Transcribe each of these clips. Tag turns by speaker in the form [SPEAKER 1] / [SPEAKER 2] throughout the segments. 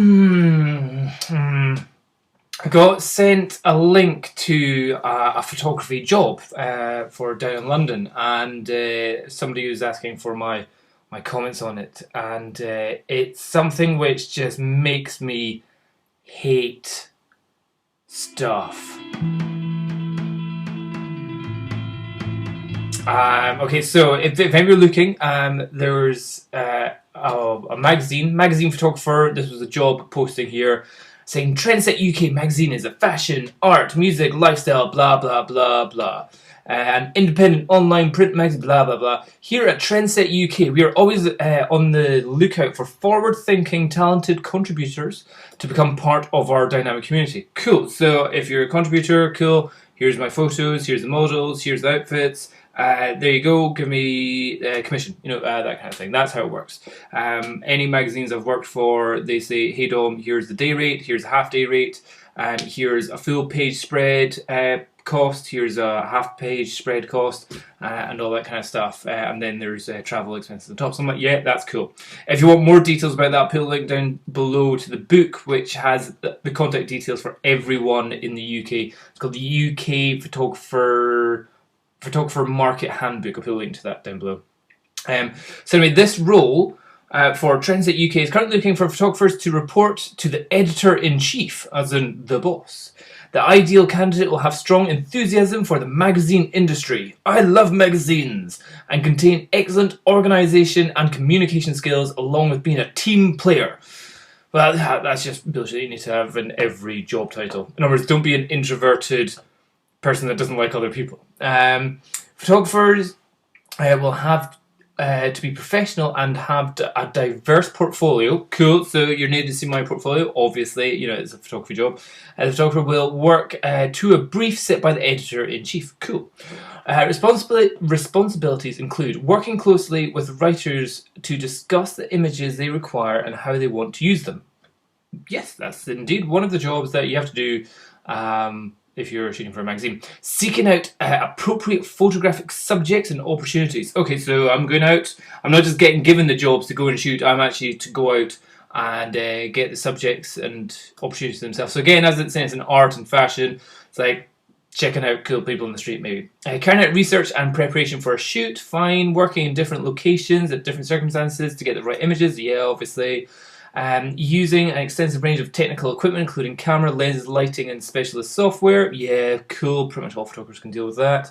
[SPEAKER 1] I got sent a link to a photography job for down in London, and somebody was asking for my comments on it, and it's something which just makes me hate stuff. Okay, so if you're looking, there's a magazine photographer. This was a job posting here saying Trendset UK magazine is a fashion, art, music, lifestyle, blah, blah, blah, blah. An independent online print magazine, blah, blah, blah. Here at Trendset UK, we are always on the lookout for forward-thinking, talented contributors to become part of our dynamic community. Cool. So if you're a contributor, cool. Here's my photos, here's the models, here's the outfits. There you go, give me commission, that kind of thing. That's how it works. Any magazines I've worked for, they say, hey Dom, here's the day rate, here's a half day rate, and here's a full page spread cost, here's a half page spread cost, and all that kind of stuff. And then there's travel expenses on top. So I'm like, yeah, that's cool. If you want more details about that, put a link down below to the book, which has the contact details for everyone in the UK. It's called the UK Photographer Market Handbook. I'll put a link to that down below. So anyway, this role for Trendset UK is currently looking for photographers to report to the editor-in-chief, as in the boss. The ideal candidate will have strong enthusiasm for the magazine industry. I love magazines, and contain excellent organisation and communication skills, along with being a team player. Well, that's just bullshit you need to have in every job title. In other words, don't be an introverted person that doesn't like other people. Photographers will have to be professional and have a diverse portfolio. Cool. So you're needed to see my portfolio. Obviously, it's a photography job. The photographer will work to a brief set by the editor-in-chief. Cool. Responsibilities include working closely with writers to discuss the images they require and how they want to use them. Yes, that's indeed one of the jobs that you have to do if you're shooting for a magazine. Seeking out appropriate photographic subjects and opportunities. Okay, so I'm going out. I'm not just getting given the jobs to go and shoot. I'm actually to go out and get the subjects and opportunities themselves. So again, as it's saying, it's an art and fashion. It's like checking out cool people in the street, maybe. Carrying out research and preparation for a shoot. Fine. Working in different locations at different circumstances to get the right images. Yeah, obviously. Using an extensive range of technical equipment, including camera, lenses, lighting, and specialist software. Yeah, cool. Pretty much all photographers can deal with that.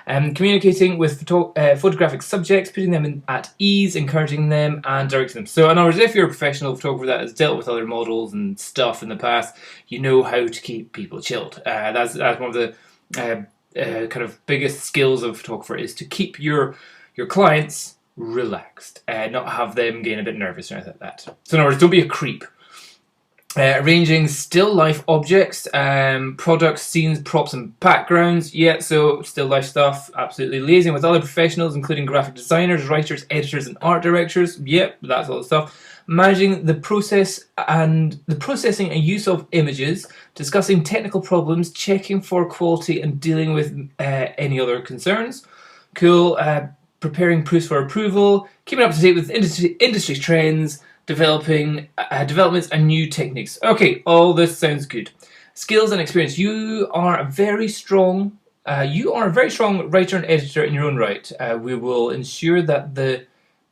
[SPEAKER 1] Communicating with photographic subjects, putting them at ease, encouraging them, and directing them. So in other words, if you're a professional photographer that has dealt with other models and stuff in the past, you know how to keep people chilled. That's one of the kind of biggest skills of a photographer, is to keep your clients relaxed, not have them getting a bit nervous or anything like that. So in other words, don't be a creep. Arranging still life objects, products, scenes, props, and backgrounds. Yeah, so still life stuff, absolutely. Liaising with other professionals, including graphic designers, writers, editors, and art directors. Yep, that's all the stuff. Managing the processing and use of images, discussing technical problems, checking for quality, and dealing with any other concerns. Cool. Preparing proofs for approval, keeping up to date with industry trends, developments and new techniques. Okay, all this sounds good. Skills and experience. You are a very strong writer and editor in your own right. We will ensure that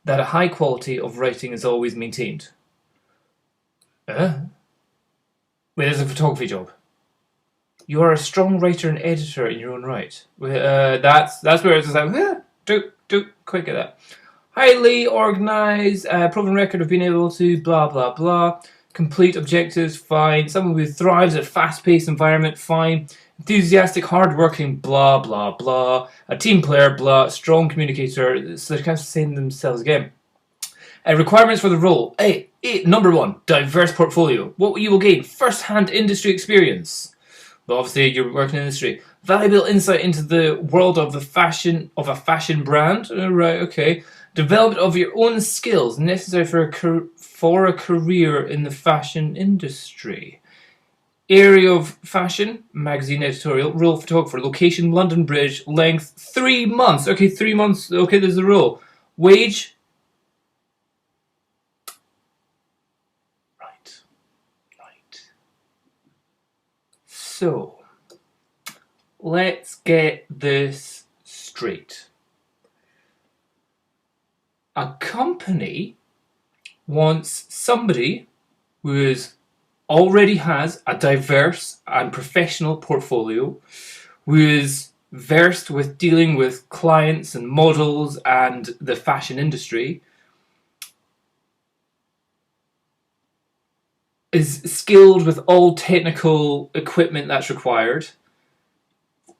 [SPEAKER 1] a high quality of writing is always maintained. Wait, there's a photography job. You are a strong writer and editor in your own right. That's where it's like, don't quite get that. Highly organised, proven record of being able to blah blah blah. Complete objectives, fine. Someone who thrives at fast-paced environment, fine. Enthusiastic, hard-working, blah blah blah. A team player, blah. Strong communicator. So they're kind of saying themselves again. Requirements for the role. Number 1, diverse portfolio. What you will gain: first-hand industry experience. Well, obviously, you're working in the industry. Valuable insight into the world of a fashion brand. Right, okay. Development of your own skills necessary for a career in the fashion industry. Area of fashion, magazine editorial, role photographer, location, London Bridge, length 3 months. Okay, 3 months. Okay, there's the role. Wage. Right. So, let's get this straight. A company wants somebody who already has a diverse and professional portfolio, who is versed with dealing with clients and models and the fashion industry, is skilled with all technical equipment that's required,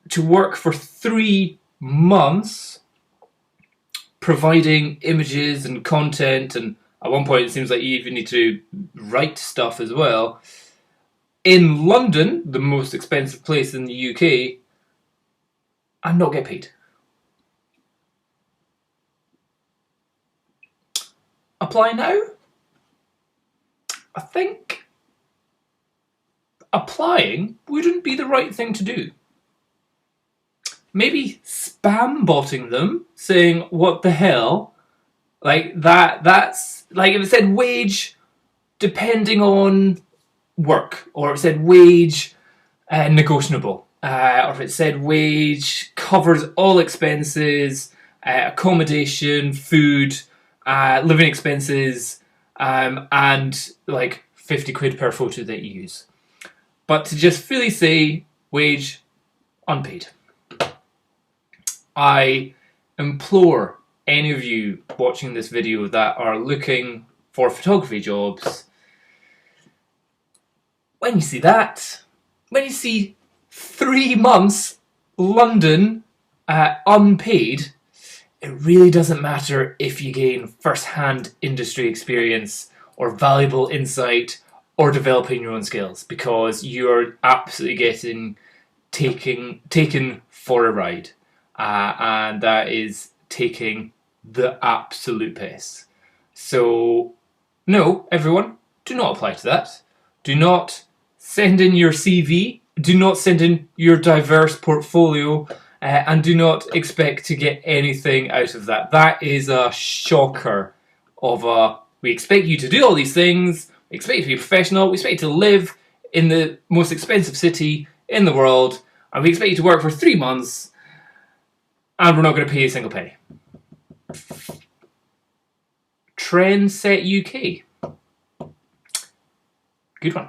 [SPEAKER 1] to work for 3 months providing images and content, and at one point it seems like you even need to write stuff as well, in London, the most expensive place in the UK, and not get paid. Apply now? I think applying wouldn't be the right thing to do. Maybe spam botting them, saying, what the hell? Like that's like if it said wage depending on work, or if it said wage negotiable, or if it said wage covers all expenses, accommodation, food, living expenses, and like 50 quid per photo that you use. But to just fully say wage unpaid. I implore any of you watching this video that are looking for photography jobs, when you see that, when you see 3 months London unpaid, it really doesn't matter if you gain first-hand industry experience or valuable insight or developing your own skills, because you're absolutely getting taken for a ride. And that is taking the absolute piss. So, no, everyone, do not apply to that. Do not send in your CV. Do not send in your diverse portfolio. And do not expect to get anything out of that. That is a shocker of a... We expect you to do all these things. We expect you to be professional. We expect you to live in the most expensive city in the world. And we expect you to work for 3 months. And we're not going to pay you a single penny. Trendset UK. Good one.